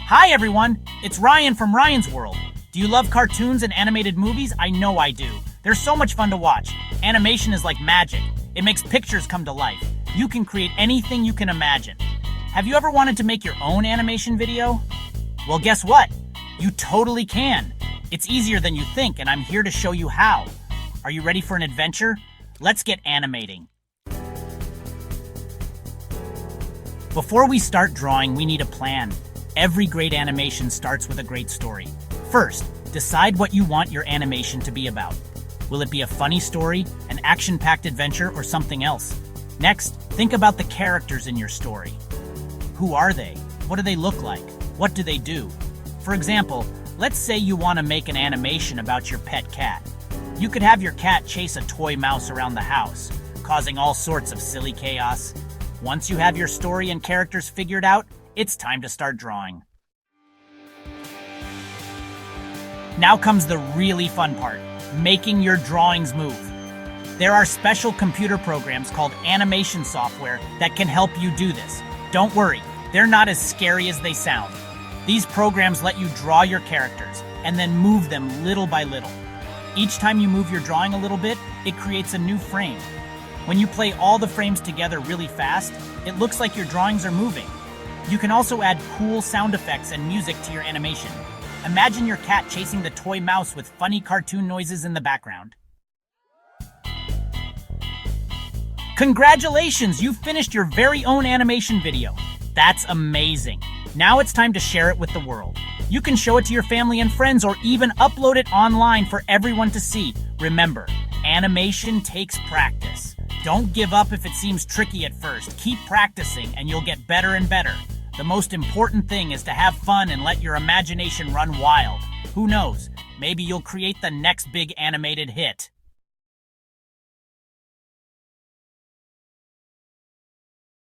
Hi everyone, it's Ryan from Ryan's World. Do you love cartoons and animated movies? I know I do. They're so much fun to watch. Animation is like magic. It makes pictures come to life. You can create anything you can imagine. Have you ever wanted to make your own animation video? Well, guess what? You totally can. It's easier than you think, and I'm here to show you how. Are you ready for an adventure? Let's get animating. Before we start drawing, we need a plan. Every great animation starts with a great story. First, decide what you want your animation to be about. Will it be a funny story, an action-packed adventure, or something else? Next, think about the characters in your story. Who are they? What do they look like? What do they do? For example, let's say you want to make an animation about your pet cat. You could have your cat chase a toy mouse around the house, causing all sorts of silly chaos. Once you have your story and characters figured out, it's time to start drawing. Now comes the really fun part, making your drawings move. There are special computer programs called animation software that can help you do this. Don't worry, they're not as scary as they sound. These programs let you draw your characters and then move them little by little. Each time you move your drawing a little bit, it creates a new frame. When you play all the frames together really fast, it looks like your drawings are moving. You can also add cool sound effects and music to your animation. Imagine your cat chasing the toy mouse with funny cartoon noises in the background. Congratulations! You finished your very own animation video. That's amazing. Now it's time to share it with the world. You can show it to your family and friends or even upload it online for everyone to see. Remember, animation takes practice. Don't give up if it seems tricky at first. Keep practicing and you'll get better and better. The most important thing is to have fun and let your imagination run wild. Who knows? Maybe you'll create the next big animated hit.